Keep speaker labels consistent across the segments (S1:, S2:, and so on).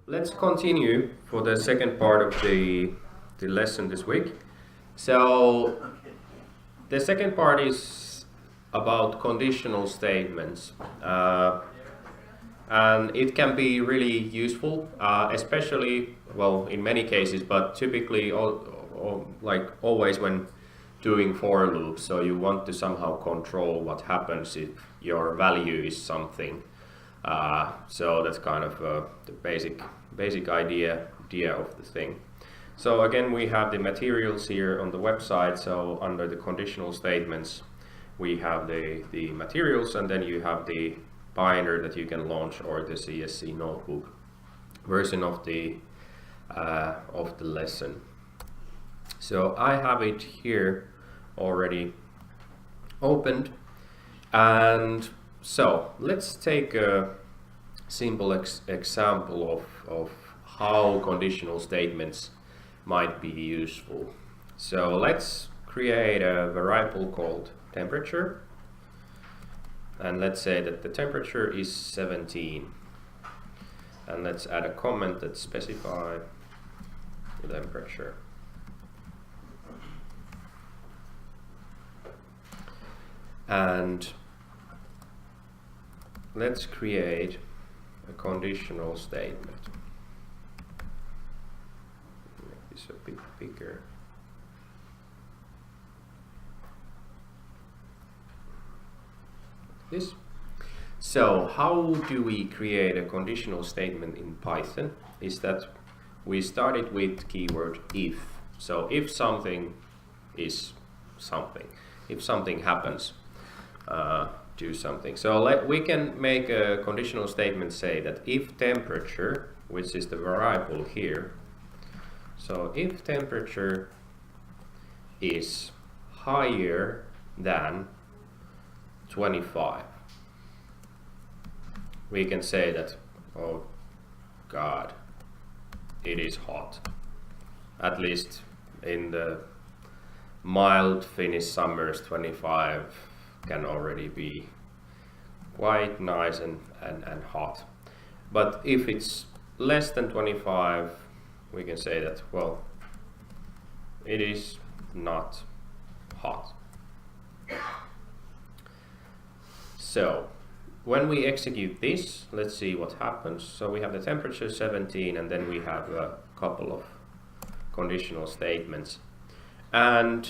S1: Let's continue for the second part of the lesson this week. So the second part is about conditional statements, and it can be really useful, especially, well, in many cases, but typically, like always when doing for loops. So you want to somehow control what happens if your value is something. So that's kind of the basic idea of the thing. So again, we have the materials here on the website. So under the conditional statements, we have the materials, and then you have the binder that you can launch, or the CSC notebook version of the lesson. So I have it here already opened, and so let's take a simple example of how conditional statements might be useful. So let's create a variable called temperature, and let's say that the temperature is 17, and let's add a comment that specifies the temperature. And let's create a conditional statement. Make this a bit bigger. This. So how do we create a conditional statement in Python? Is that we started with keyword if. So if something is something, if something happens, do something. So we can make a conditional statement say that if temperature, which is the variable here, so if temperature is higher than 25, we can say that, oh God, it is hot. At least in the mild Finnish summers, 25 can already be quite nice and hot. But if it's less than 25, we can say that, well, it is not hot. So when we execute this, let's see what happens. So we have the temperature 17, and then we have a couple of conditional statements, and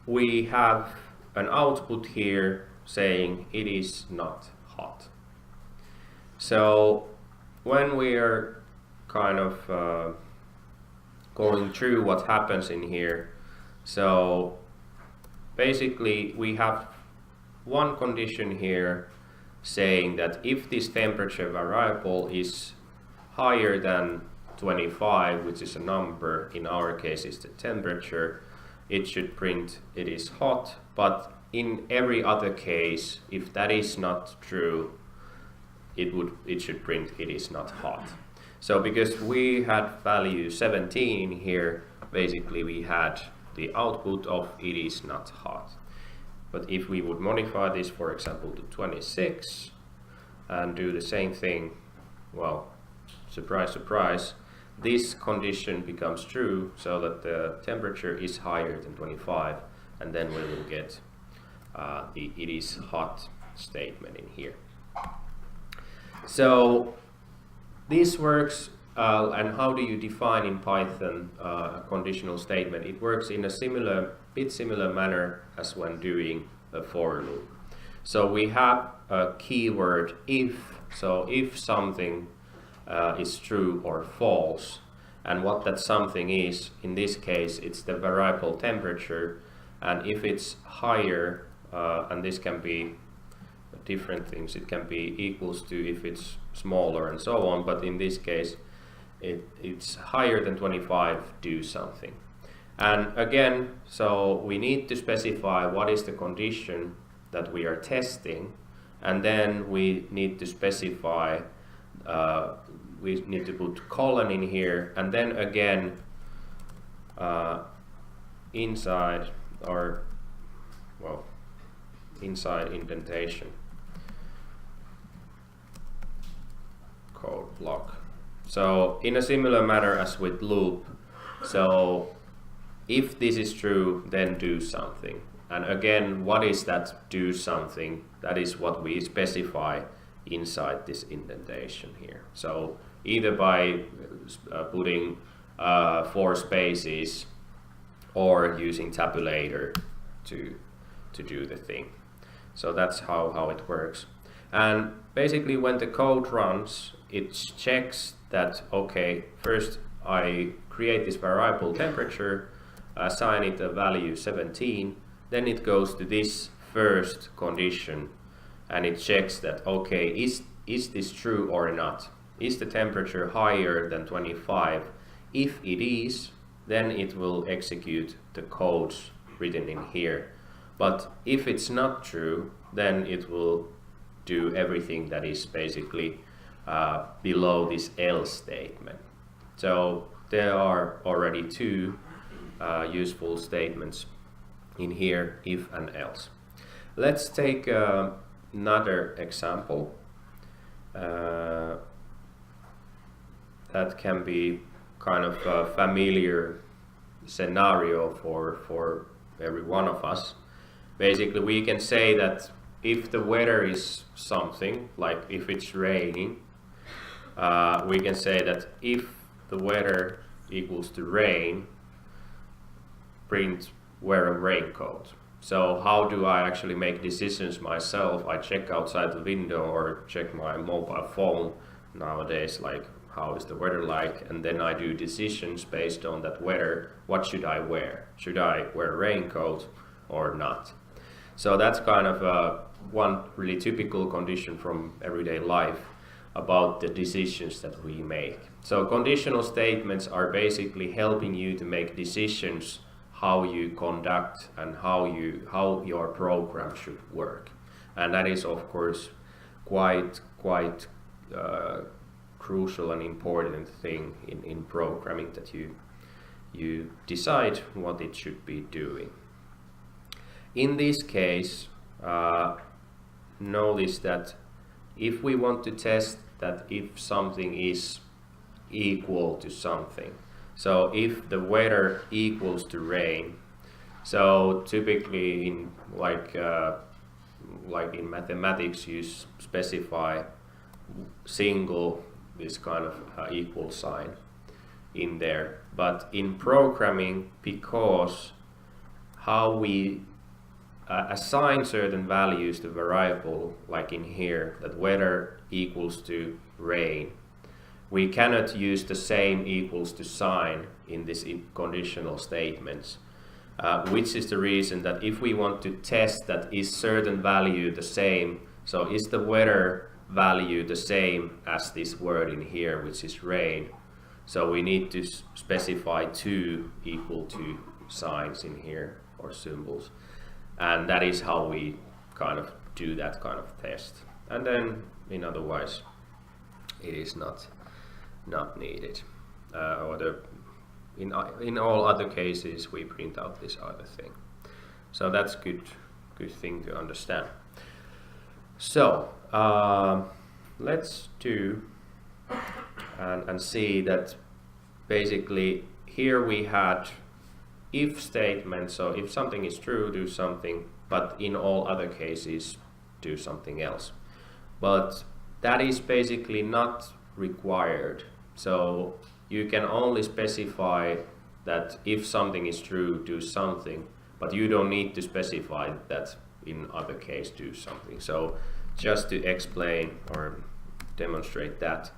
S1: we have an output here saying it is not hot. So when we are kind of going through what happens in here, so basically we have one condition here saying that if this temperature variable is higher than 25, which is a number, in our case is the temperature, it should print it is hot. But in every other case, if that is not true, it should print it is not hot. So because we had value 17 here, basically we had the output of it is not hot. But if we would modify this, for example, to 26 and do the same thing, well, surprise, surprise, this condition becomes true, so that the temperature is higher than 25, and then we will get the it is hot statement in here. So this works, and how do you define in Python a conditional statement? It works in a bit similar manner as when doing a for loop. So we have a keyword if, so if something is true or false, and what that something is, in this case it's the variable temperature, and if it's higher, and this can be different things, it can be equals to if it's smaller and so on, but in this case it's higher than 25, do something. And again, so we need to specify what is the condition that we are testing, and then we need to specify, we need to put colon in here, and then again inside, or well, inside indentation code block. So in a similar manner as with loop, so if this is true, then do something. And again, what is that do something? That is what we specify inside this indentation here. So either by putting 4 spaces or using tabulator to do the thing. So that's how it works. And basically when the code runs, it checks that, okay, first I create this variable temperature, assign it a value 17, then it goes to this first condition and it checks that, okay, is this true or not? Is the temperature higher than 25? If it is, then it will execute the codes written in here. But if it's not true, then it will do everything that is basically below this else statement. So there are already 2 useful statements in here, if and else. Let's take another example that can be kind of a familiar scenario for every one of us. Basically, we can say that if the weather is something, like if it's raining, we can say that if the weather equals to rain, print wear a raincoat. So how do I actually make decisions myself? I check outside the window or check my mobile phone nowadays, like how is the weather like, and then I do decisions based on that weather. What should I wear? Should I wear a raincoat or not? So that's kind of one really typical condition from everyday life about the decisions that we make. So conditional statements are basically helping you to make decisions how you conduct and how your program should work. And that is of course quite crucial and important thing in programming, that you decide what it should be doing. In this case, notice that if we want to test that if something is equal to something, so if the weather equals to rain, so typically in like in mathematics you specify single this kind of equal sign in there, but in programming, because how we assign certain values to variable, like in here, that weather equals to rain, we cannot use the same equals to sign in this conditional statements, which is the reason that if we want to test that is certain value the same, so is the weather value the same as this word in here, which is rain, so we need to specify 2 equal to signs in here, or symbols. And that is how we kind of do that kind of test. And then in otherwise it is not needed. In all other cases we print out this other thing. So that's good thing to understand. So let's do and see that basically here we had if statement, so if something is true, do something, but in all other cases do something else. But that is basically not required. So you can only specify that if something is true, do something, but you don't need to specify that in other case do something. So just to explain or demonstrate that,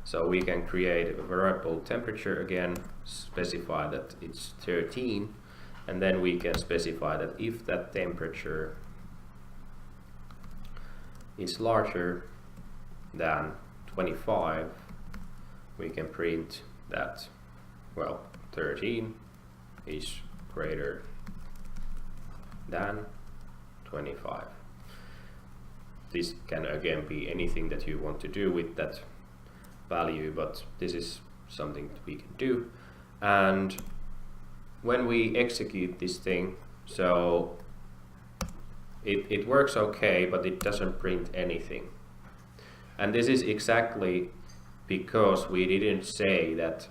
S1: so we can create a variable temperature again, specify that it's 13, and then we can specify that if that temperature is larger than 25, we can print that, well, 13 is greater than 25. This can again be anything that you want to do with that value, but this is something that we can do. And when we execute this thing, so it works okay, but it doesn't print anything. And this is exactly because we didn't say that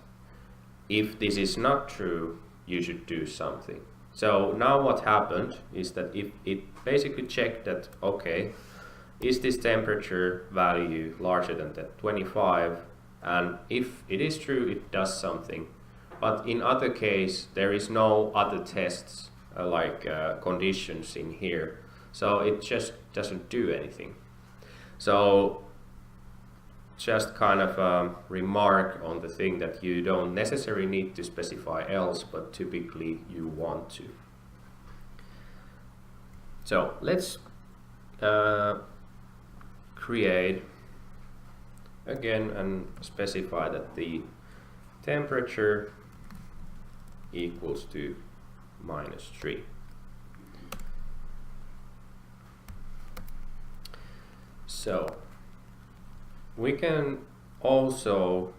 S1: if this is not true, you should do something. So now what happened is that if it basically checked that, okay, is this temperature value larger than that 25? And if it is true, it does something. But in other case, there is no other tests conditions in here. So it just doesn't do anything. So just kind of a remark on the thing that you don't necessarily need to specify else, but typically you want to. So let's create again and specify that the temperature equals to -3. So we can also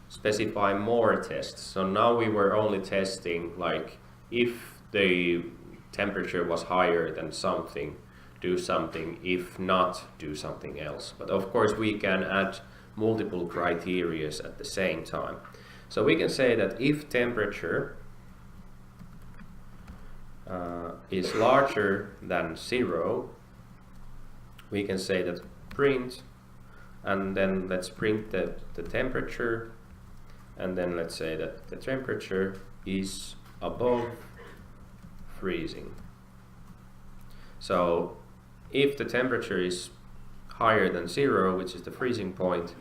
S1: specify more tests. So now we were only testing like if the temperature was higher than something, do something, if not, do something else. But of course we can add multiple criteria at the same time. So we can say that if temperature is larger than 0, we can say that print, and then let's print the temperature, and then let's say that the temperature is above freezing. So if the temperature is higher than 0, which is the freezing point,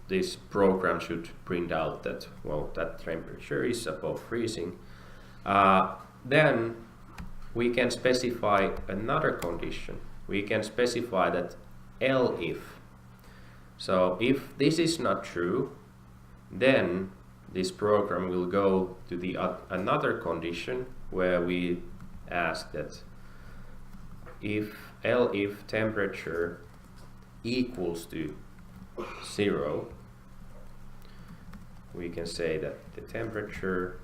S1: this program should print out that, well, that temperature is above freezing. Then we can specify another condition. We can specify that elif. So if this is not true, then this program will go to the another condition where we ask that if elif temperature equals to 0, we can say that the temperature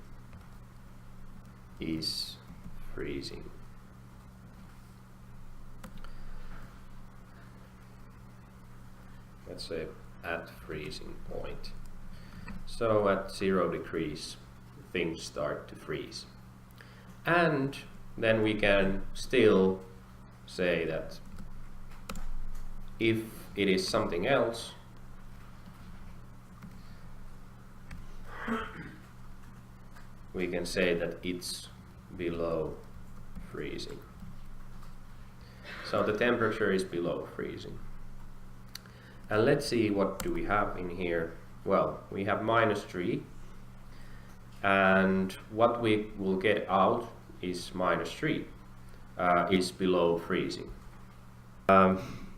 S1: is freezing. Let's say at freezing point. So at 0 degrees things start to freeze. And then we can still say that if it is something else, we can say that it's below freezing. So the temperature is below freezing. And let's see, what do we have in here? Well, we have -3, and what we will get out is -3 is below freezing.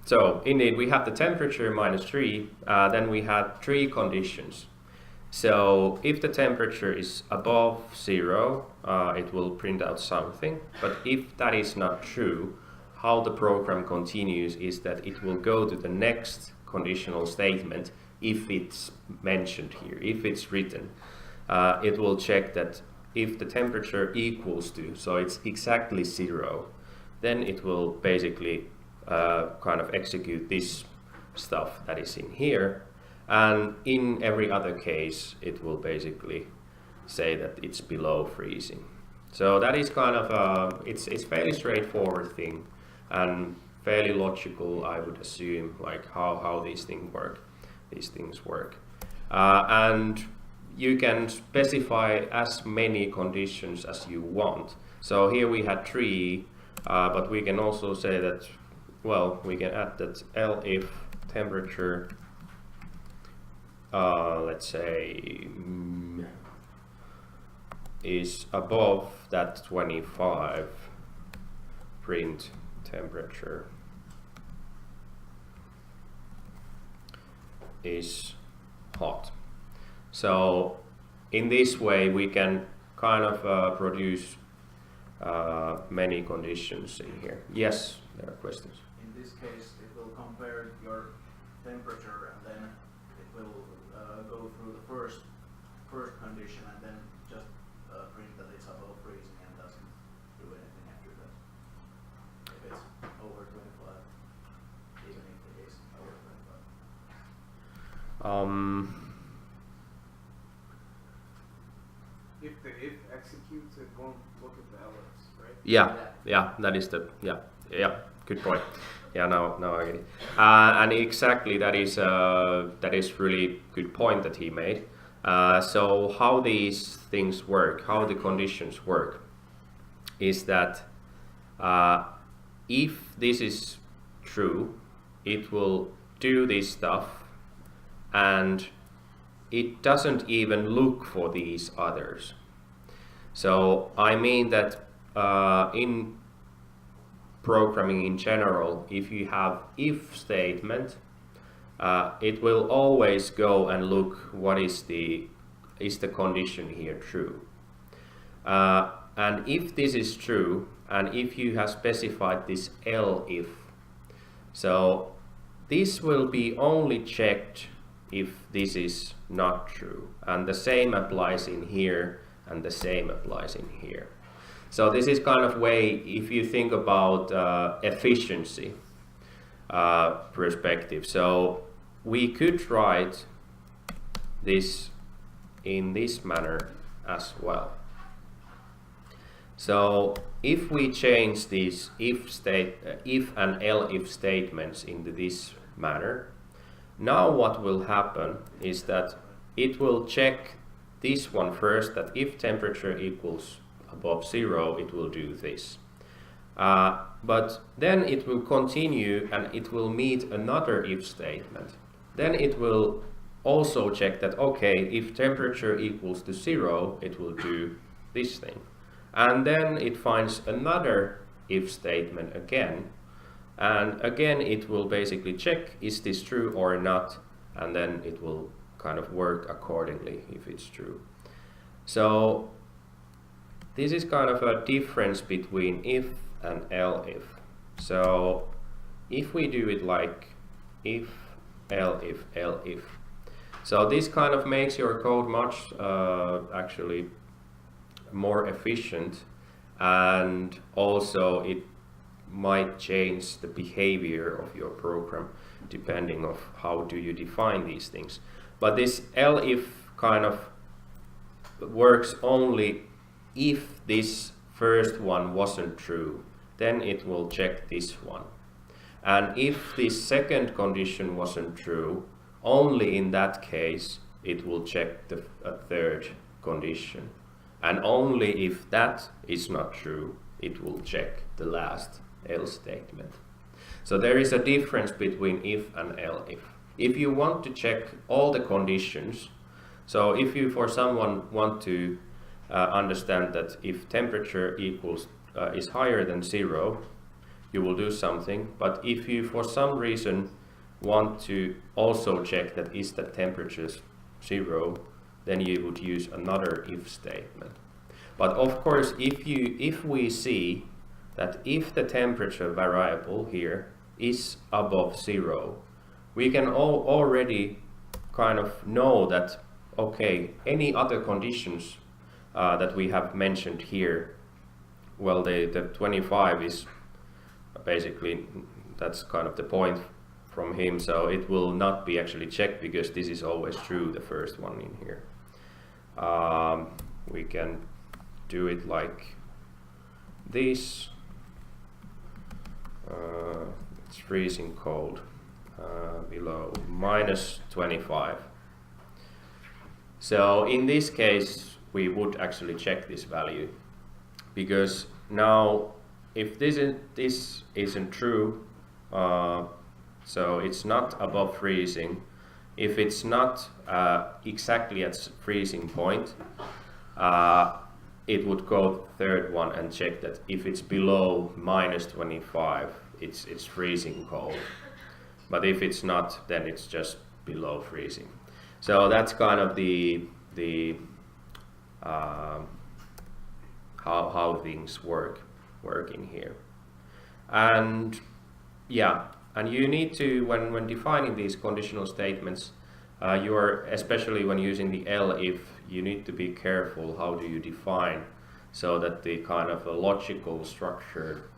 S1: So indeed we have the temperature -3, then we have 3 conditions. So if the temperature is above 0, it will print out something, but if that is not true, how the program continues is that it will go to the next conditional statement if it's mentioned here, if it's written. It will check that if the temperature equals to, so it's exactly 0, then it will basically kind of execute this stuff that is in here, and in every other case it will basically say that it's below freezing. So that is kind of it's fairly straightforward thing and fairly logical, I would assume, like how these things work. And you can specify as many conditions as you want. So here we had 3, but we can also say that, well, we can add that elif temperature, let's say, is above that 25, print temperature is hot. So in this way we can kind of produce many conditions in here. Yes, there are questions.
S2: In this case it will compare your temperature and then it will go through the first condition and then just print that it's above freezing and doesn't do anything after that. If it's over 25, even if it is over 25.
S3: If the if executes, it won't look at the else, right?
S1: Yeah, that is the good point. Yeah, now I get it. And exactly that is really good point that he made. So how these things work, how the conditions work, is that if this is true, it will do this stuff, and it doesn't even look for these others. So I mean that in programming in general, if you have if statement, it will always go and look what is the condition here true. And if this is true, and if you have specified this elif, so this will be only checked if this is not true, and the same applies in here, and the same applies in here. So this is kind of way, if you think about efficiency perspective. So we could write this in this manner as well. So if we change these if and elif statements into this manner, now what will happen is that it will check this one first, that if temperature equals above 0, it will do this. But then it will continue and it will meet another if statement. Then it will also check that, okay, if temperature equals to 0, it will do this thing. And then it finds another if statement again. And again, it will basically check, is this true or not? And then it will kind of work accordingly if it's true. So this is kind of a difference between if and elif. So if we do it like if, elif. So this kind of makes your code much actually more efficient, and also it might change the behavior of your program depending of how do you define these things. But this elif kind of works only if this first one wasn't true, then it will check this one. And if this second condition wasn't true, only in that case it will check the third condition. And only if that is not true, it will check the last else statement. So there is a difference between if and elif. If you want to check all the conditions, so if you for someone want to understand that if temperature equals is higher than 0, you will do something. But if you for some reason want to also check that is the temperature 0, then you would use another if statement. But of course, if we see that if the temperature variable here is above 0, we can already kind of know that, okay, any other conditions that we have mentioned here, well, the 25 is basically, that's kind of the point from him, so it will not be actually checked because this is always true, the first one in here. We can do it like this. It's freezing cold below -25. So in this case we would actually check this value, because now if this isn't true, so it's not above freezing. If it's not exactly at freezing point, it would go third one and check that if it's below -25, it's freezing cold. But if it's not, then it's just below freezing. So that's kind of the how things work in here. And yeah, and you need to, when defining these conditional statements, you are, especially when using the elif, you need to be careful how do you define, so that the kind of a logical structure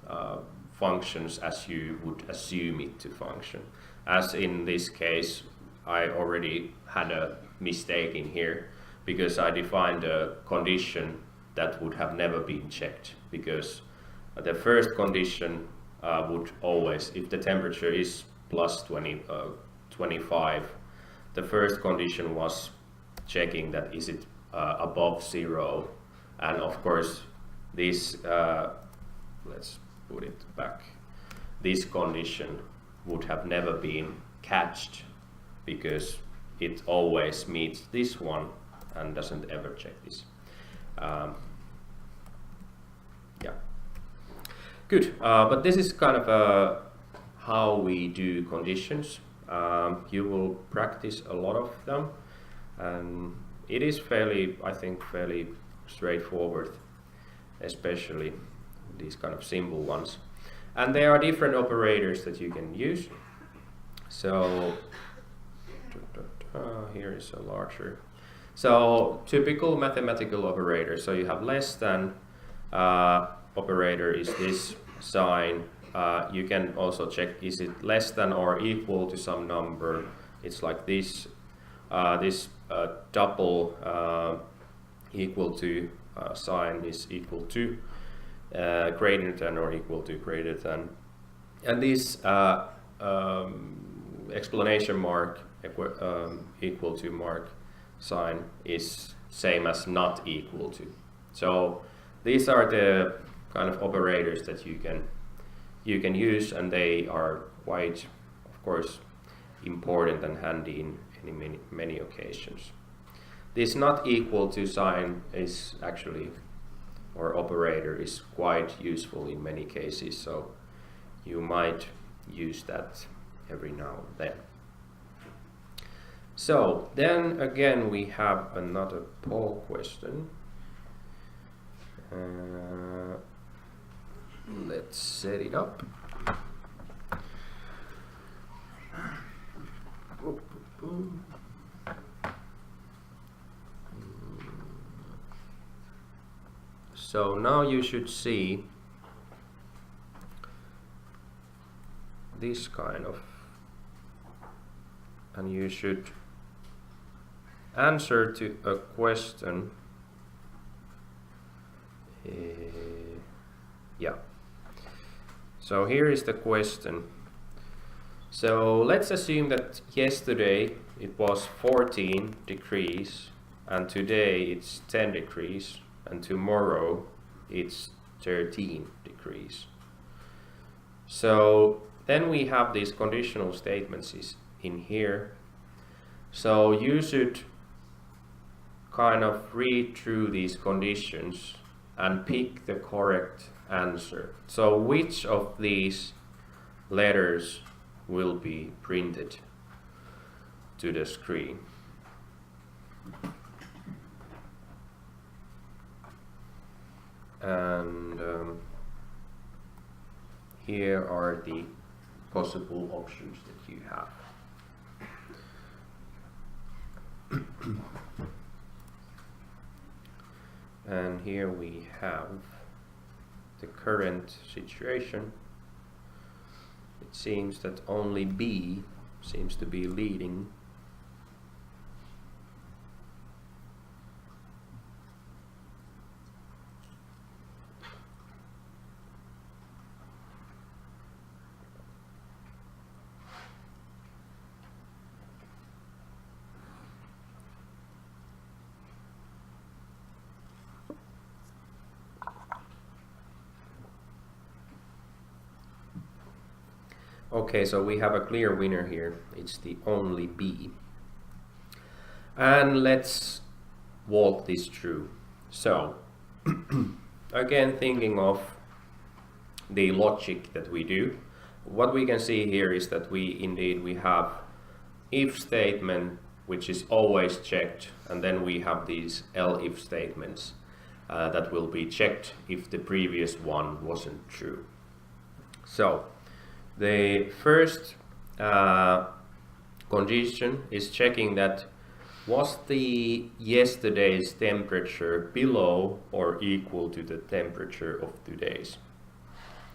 S1: functions as you would assume it to function. As in this case, I already had a mistake in here, because I defined a condition that would have never been checked, because the first condition would always, if the temperature is plus 25, the first condition was checking that is it above 0, and of course this, let's put it back, this condition would have never been catched, because it always meets this one and doesn't ever check this. Yeah, good. But this is kind of how we do conditions. You will practice a lot of them, and it is fairly, I think, fairly straightforward, especially these kind of simple ones. And there are different operators that you can use. So here is a larger. So typical mathematical operator. So you have less than operator is this sign. You can also check, is it less than or equal to some number. It's like this. This double equal to sign is equal to, greater than or equal to, greater than. And this explanation mark equal to mark sign is same as not equal to. So these are the kind of operators that you can use, and they are quite, of course, important and handy in many occasions. This not equal to sign is actually, or operator, is quite useful in many cases, so you might use that every now and then. So then again we have another poll question. Let's set it up. So now you should see this kind of, and you should answer to a question. Yeah. So here is the question. So let's assume that yesterday it was 14 degrees and today it's 10 degrees and tomorrow it's 13 degrees. So then we have these conditional statements in here. So you should kind of read through these conditions and pick the correct answer. So which of these letters will be printed to the screen? And here are the possible options that you have. And here we have the current situation. It seems that only B seems to be leading. Okay, so we have a clear winner here. It's the only B. And let's walk this through. So, again, thinking of the logic that we do, what we can see here is that we have if statement, which is always checked, and then we have these elif statements that will be checked if the previous one wasn't true. So, the first condition is checking that was the yesterday's temperature below or equal to the temperature of today's.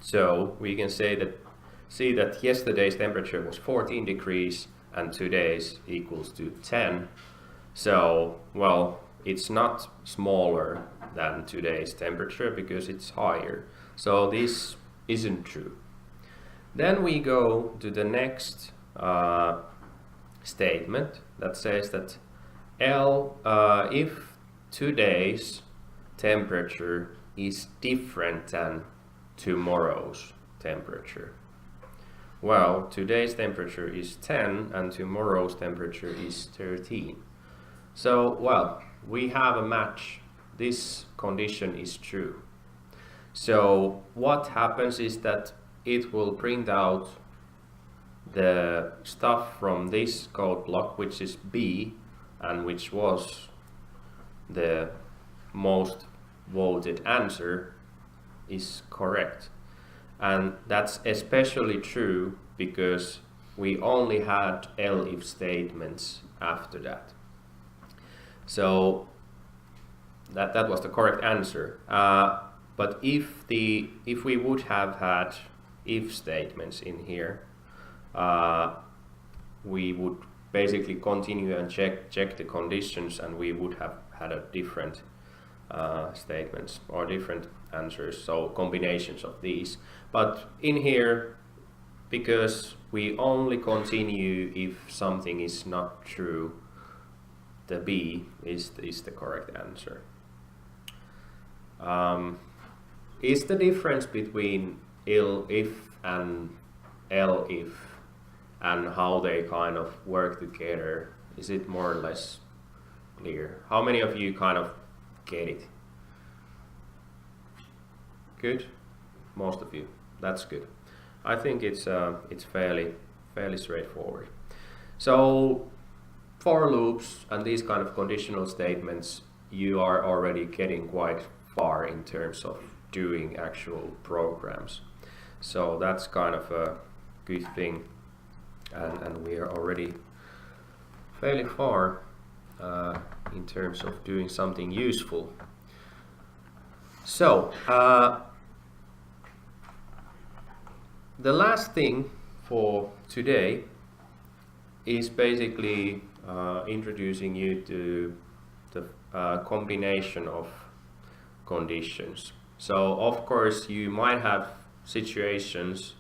S1: So we can see that yesterday's temperature was 14 degrees and today's equals to 10. So, well, it's not smaller than today's temperature because it's higher. So this isn't true. Then we go to the next statement that says that if today's temperature is different than tomorrow's temperature. Well, today's temperature is 10 and tomorrow's temperature is 13. So, well, we have a match. This condition is true. So what happens is that it will print out the stuff from this code block, which is B, and which was the most voted answer, is correct. And that's especially true because we only had else-if statements after that. So that was the correct answer. But if we would have had if statements in here, we would basically continue and check the conditions, and we would have had a different statements or different answers, so combinations of these. But in here, because we only continue if something is not true, the B is the correct answer. Is the difference between if and else and how they kind of work together, is it more or less clear? How many of you kind of get it? Good? Most of you. That's good. I think it's fairly straightforward. So for loops and these kind of conditional statements, you are already getting quite far in terms of doing actual programs. So that's kind of a good thing, and we are already fairly far in terms of doing something useful. So the last thing for today is basically introducing you to the combination of conditions. So of course you might have situations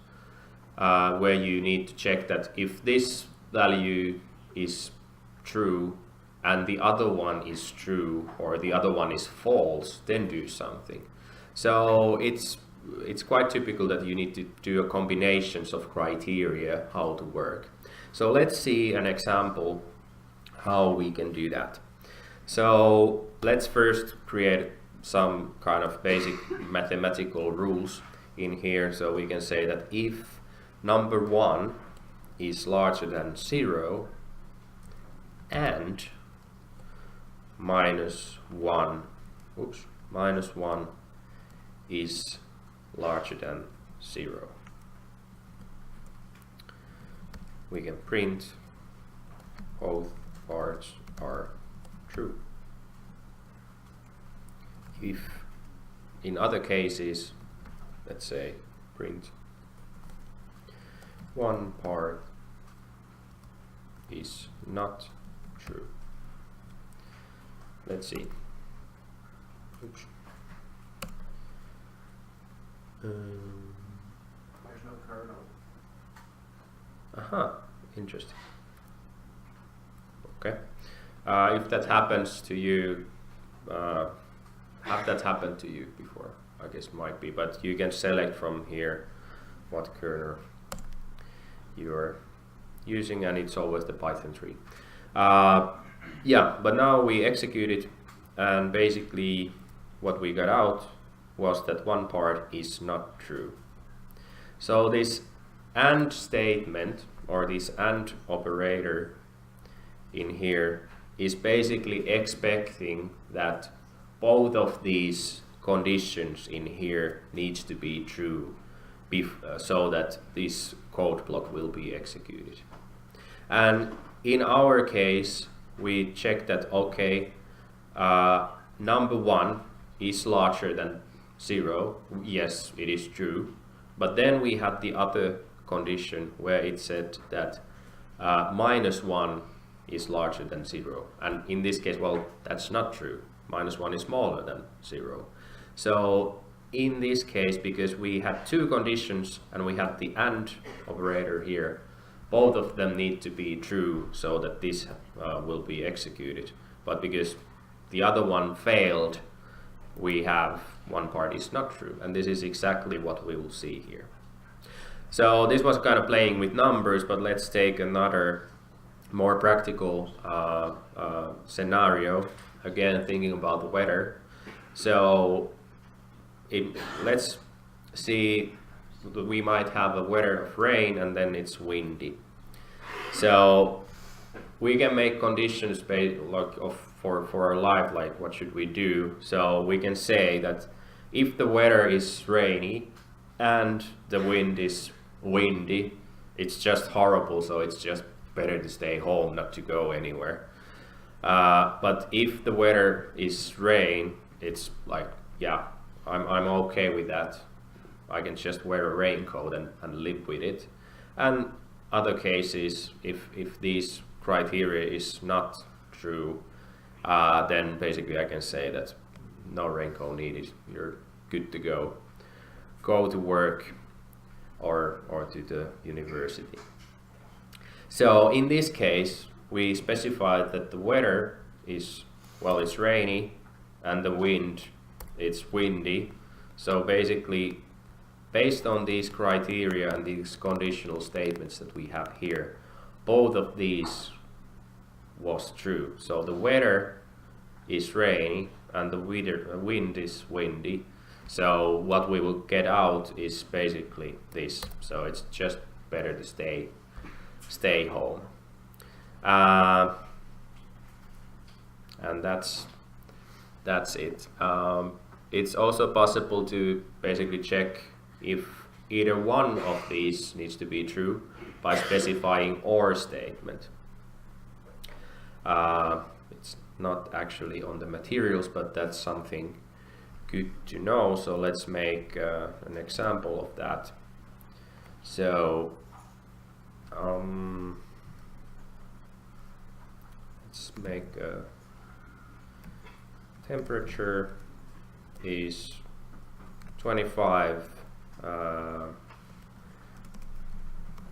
S1: where you need to check that if this value is true and the other one is true or the other one is false, then do something. So it's quite typical that you need to do a combinations of criteria how to work. So let's see an example how we can do that. So let's first create some kind of basic mathematical rules in here. So we can say that if number 1 is larger than 0 and minus 1 is larger than 0, we can print both parts are true. If in other cases, let's say print one part is not true. Let's see. Oops.
S2: There's no kernel.
S1: Aha, interesting. Okay. If that happens to you, have that happened to you before? I guess might be, but you can select from here what kernel you're using, and it's always the Python 3. Yeah, but now we execute it, and basically what we got out was that one part is not true. So this AND statement, or this AND operator in here, is basically expecting that both of these conditions in here needs to be true so that this code block will be executed. And in our case, we check that, okay, number 1 is larger than 0. Yes, it is true. But then we had the other condition where it said that -1 is larger than 0. And in this case, well, that's not true. -1 is smaller than 0. So in this case, because we had two conditions and we had the AND operator here, both of them need to be true so that this will be executed. But because the other one failed, we have one part is not true, and this is exactly what we will see here. So this was kind of playing with numbers, but let's take another more practical scenario, again thinking about the weather. So let's see that we might have a weather of rain and then it's windy. So we can make conditions based for our life, like what should we do. So we can say that if the weather is rainy and the wind is windy, it's just horrible, so it's just better to stay home, not to go anywhere. But if the weather is rain, it's like, yeah, I'm okay with that. I can just wear a raincoat and live with it. And other cases, if these criteria is not true, then basically I can say that no raincoat needed. You're good to go. Go to work or to the university. So in this case, we specified that the weather is, well, it's rainy, and the wind, it's windy. So basically, based on these criteria and these conditional statements that we have here, both of these was true. So the weather is rainy and the wind is windy. So what we will get out is basically this. So it's just better to stay home. And that's it. It's also possible to basically check if either one of these needs to be true by specifying OR statement. It's not actually on the materials, but that's something good to know. So let's make an example of that. So let's make a temperature is 25,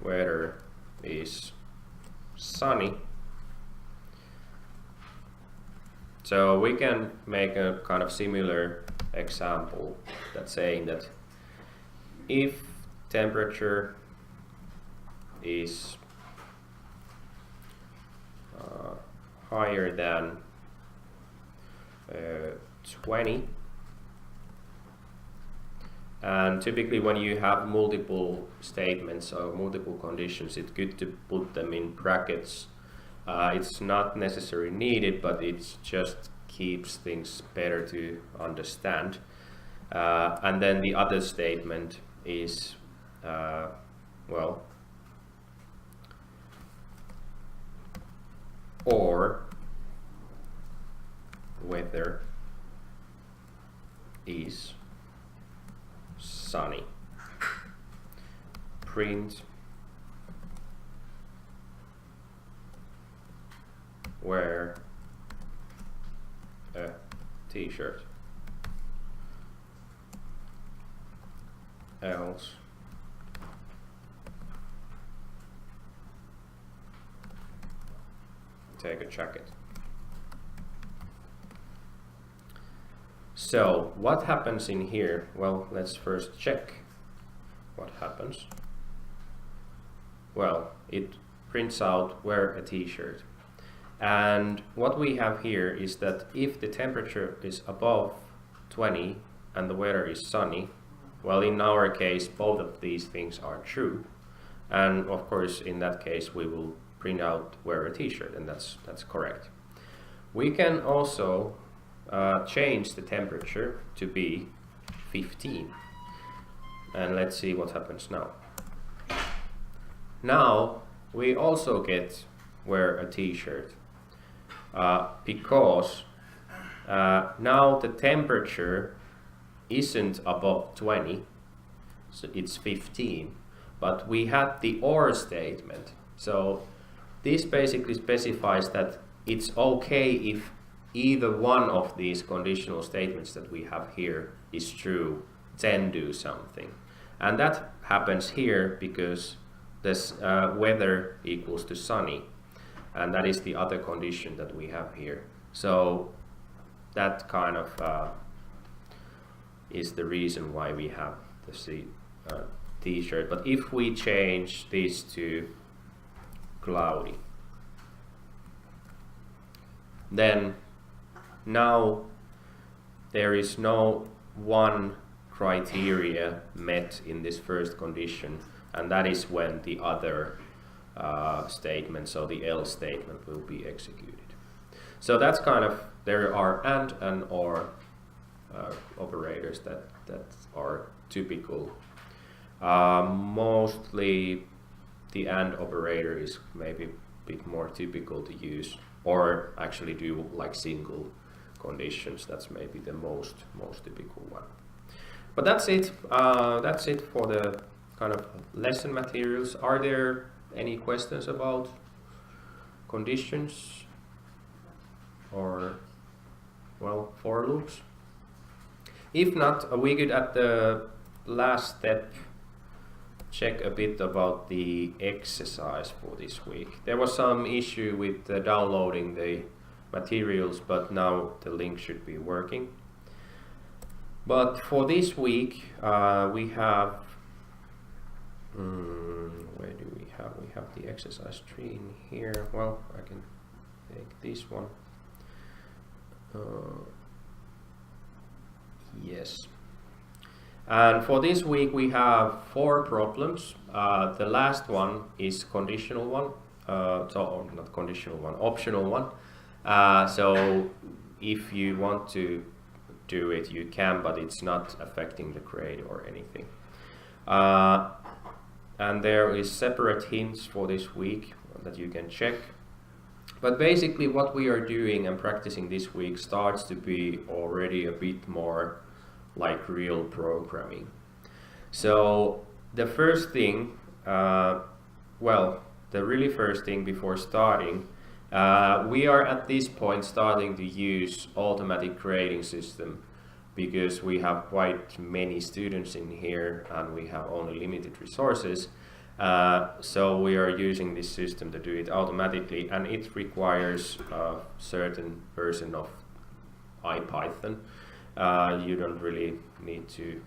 S1: weather is sunny. So we can make a kind of similar example that's saying that if temperature is higher than 20, and typically when you have multiple statements or multiple conditions, it's good to put them in brackets. It's not necessarily needed, but it just keeps things better to understand. And then the other statement is, well, or weather is sunny. Print wear a t-shirt, else take a jacket. So what happens in here? Well, let's first check what happens. Well, it prints out wear a t-shirt. And what we have here is that if the temperature is above 20 and the weather is sunny, well, in our case, both of these things are true. And of course, in that case, we will print out wear a t-shirt, and that's correct. We can also change the temperature to be 15. And let's see what happens now. Now, we also get wear a t-shirt. Because now the temperature isn't above 20, so it's 15, but we had the OR statement. So this basically specifies that it's okay if either one of these conditional statements that we have here is true, then do something. And that happens here because this weather equals to sunny, and that is the other condition that we have here. So that kind of is the reason why we have the t-shirt. But if we change this to cloudy, then now there is no one criteria met in this first condition, and that is when the other statement, so the else statement, will be executed. So that's kind of, there are and or operators that are typical. Mostly the and operator is maybe a bit more typical to use, or actually do like single conditions. That's maybe the most typical one. But that's it. That's it for the kind of lesson materials. Are there any questions about conditions or, well, for loops? If not, we could at the last step check a bit about the exercise for this week. There was some issue with downloading the materials, but now the link should be working. But for this week, we have, where do we have? We have the exercise tree in here. Well, I can take this one. Yes. And for this week we have 4 problems. The last one is conditional one, so not conditional one, optional one. So if you want to do it, you can, but it's not affecting the grade or anything. And there is separate hints for this week that you can check. But basically what we are doing and practicing this week starts to be already a bit more like real programming. So the first thing, well, the really first thing before starting, we are at this point starting to use automatic grading system because we have quite many students in here and we have only limited resources. So we are using this system to do it automatically, and it requires a certain version of IPython. You don't really need to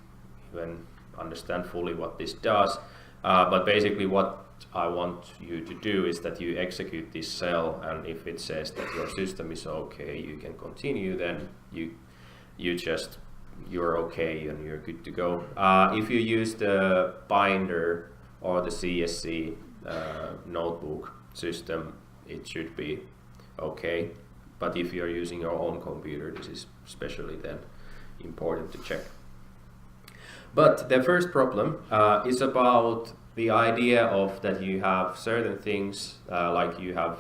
S1: even understand fully what this does, but basically what I want you to do is that you execute this cell, and if it says that your system is okay, you can continue, then you're okay and you're good to go. If you use the binder or the CSC notebook system, it should be okay. But if you're using your own computer, this is especially then important to check. But the first problem is about the idea of that you have certain things, like you have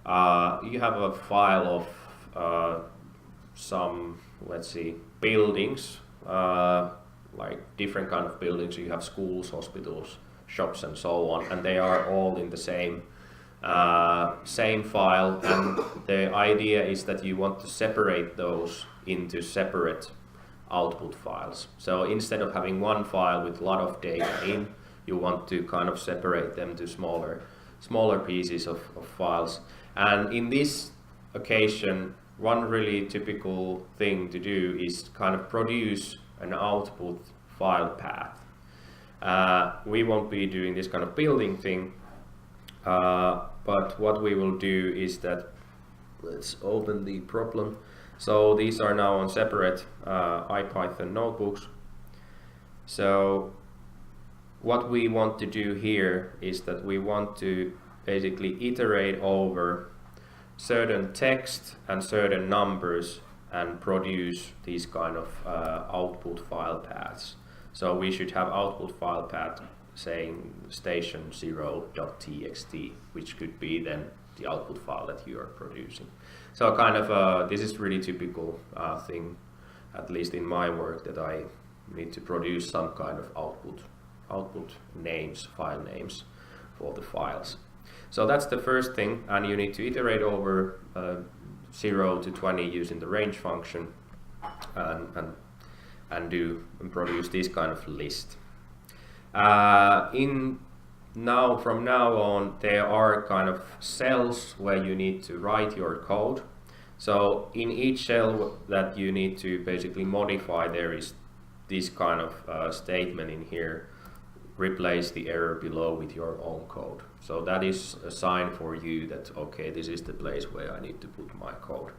S1: a file of some, let's see, buildings, like different kind of buildings. You have schools, hospitals, shops, and so on, and they are all in the same file. And the idea is that you want to separate those into separate output files. So instead of having one file with a lot of data in, you want to kind of separate them to smaller pieces of files. And in this occasion, one really typical thing to do is kind of produce an output file path. We won't be doing this kind of building thing, but what we will do is that, let's open the problem. So these are now on separate IPython notebooks. So what we want to do here is that we want to basically iterate over certain text and certain numbers and produce these kind of output file paths. So we should have output file path saying station0.txt, which could be then the output file that you are producing. So kind of this is really typical thing, at least in my work, that I need to produce some kind of output names, file names for the files. So that's the first thing, and you need to iterate over 0 to 20 using the range function and produce this kind of list. From now on, there are kind of cells where you need to write your code. So in each cell that you need to basically modify, there is this kind of statement in here: replace the error below with your own code. So that is a sign for you that, okay, this is the place where I need to put my code.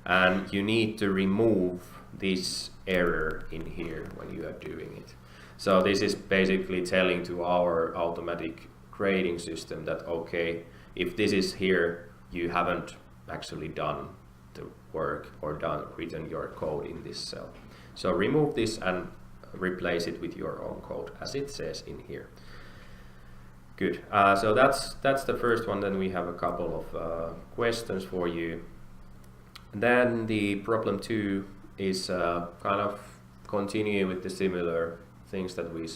S1: And you need to remove this error in here when you are doing it. So this is basically telling to our automatic grading system that, okay, if this is here, you haven't actually done the work or written your code in this cell. So remove this and replace it with your own code, as it says in here. Good. So that's the first one. Then we have a couple of questions for you. Then the problem 2 is kind of continue with the similar things that we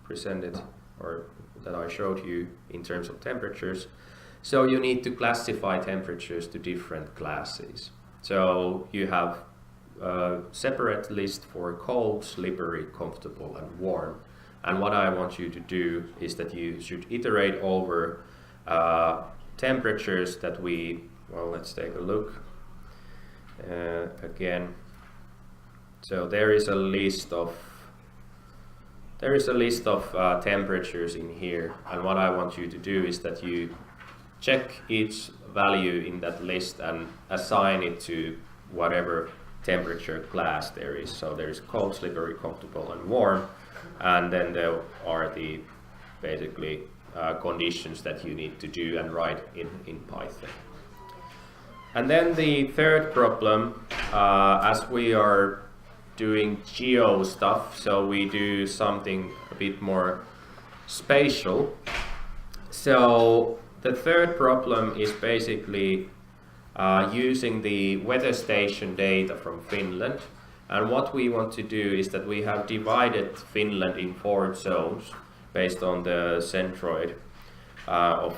S1: presented or that I showed you in terms of temperatures. So you need to classify temperatures to different classes. So you have a separate list for cold, slippery, comfortable, and warm. And what I want you to do is that you should iterate over temperatures that let's take a look again. So there is a list of temperatures in here, and what I want you to do is that you check each value in that list and assign it to whatever temperature class there is. So there is cold, slippery, comfortable, and warm, and then there are the basically conditions that you need to do and write in Python. And then the third problem, as we are doing geo stuff, so we do something a bit more spatial. So the third problem is basically using the weather station data from Finland. And what we want to do is that we have divided Finland in 4 zones based on the centroid of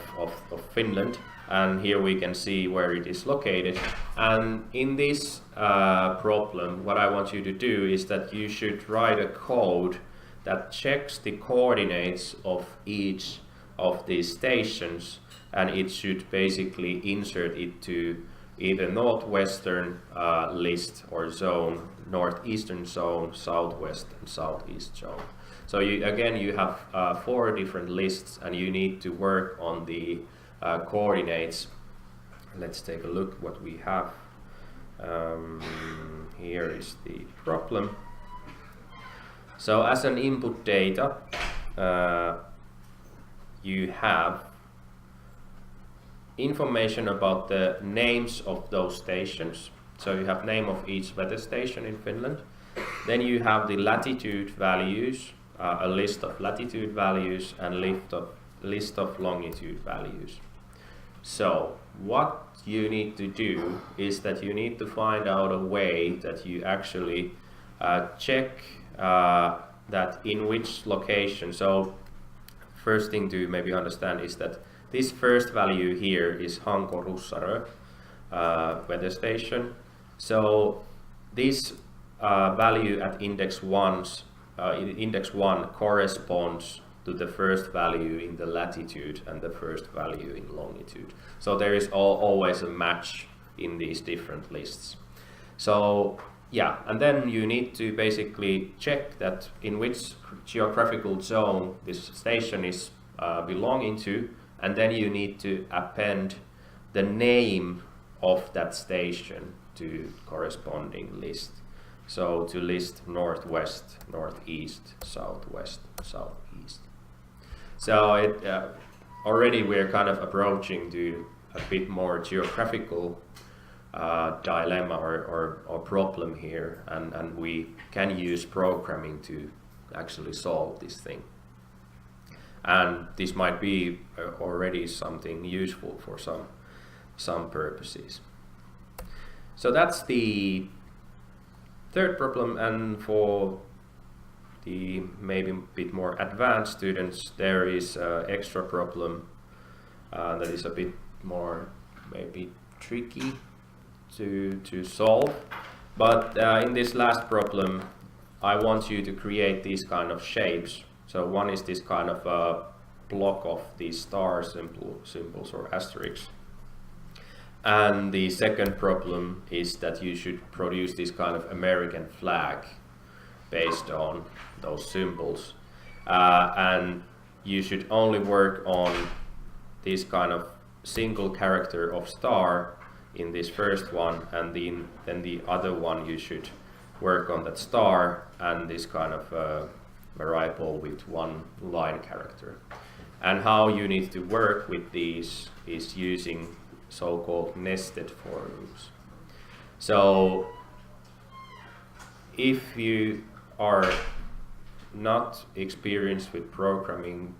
S1: Finland. And here we can see where it is located. And in this problem, what I want you to do is that you should write a code that checks the coordinates of each of these stations, and it should basically insert it to either northwestern list or zone, northeastern zone, southwest and southeast zone. So you have 4 different lists, and you need to work on the coordinates. Let's take a look what we have. Here is the problem. So as an input data, you have information about the names of those stations. So you have name of each weather station in Finland. Then you have the latitude values, a list of latitude values and list of longitude values. So what you need to do is that you need to find out a way that you actually check that in which location. So first thing to maybe understand is that this first value here is Hanko-Russarö weather station. So this value at index 1 corresponds to the first value in the latitude and the first value in longitude. So there is always a match in these different lists. So yeah, and then you need to basically check that in which geographical zone this station is belonging to, and then you need to append the name of that station to corresponding list. So to list northwest, northeast, southwest, southeast. So already we're kind of approaching to a bit more geographical dilemma or problem here, and we can use programming to actually solve this thing. And this might be already something useful for some purposes. So that's the third problem, and for the maybe a bit more advanced students, there is an extra problem that is a bit more maybe tricky to solve. But in this last problem, I want you to create these kind of shapes. So one is this kind of a block of these star symbols or asterisks. And the second problem is that you should produce this kind of American flag based on those symbols. And you should only work on this kind of single character of star in this first one, and then the other one you should work on that star and this kind of variable with one line character. And how you need to work with these is using so-called nested for loops. So if you are not experienced with programming,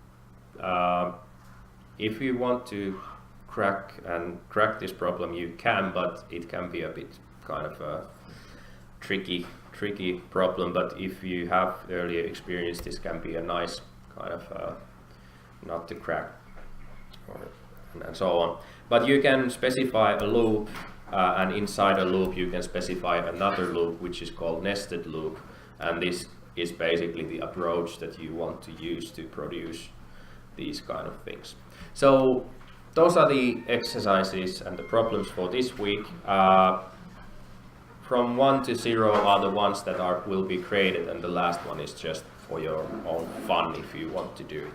S1: if you want to crack this problem, you can, but it can be a bit kind of a tricky problem. But if you have earlier experience, this can be a nice kind of not to crack and so on. But you can specify a loop, and inside a loop you can specify another loop, which is called nested loop, and this is basically the approach that you want to use to produce these kind of things. So those are the exercises and the problems for this week. From 1 to 0 are the ones that will be created, and the last one is just for your own fun if you want to do it.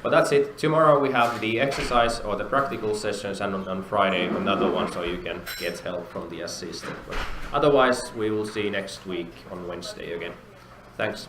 S1: But that's it. Tomorrow we have the exercise or the practical sessions, and on Friday another one, so you can get help from the assistant. But otherwise we will see next week on Wednesday again. Thanks.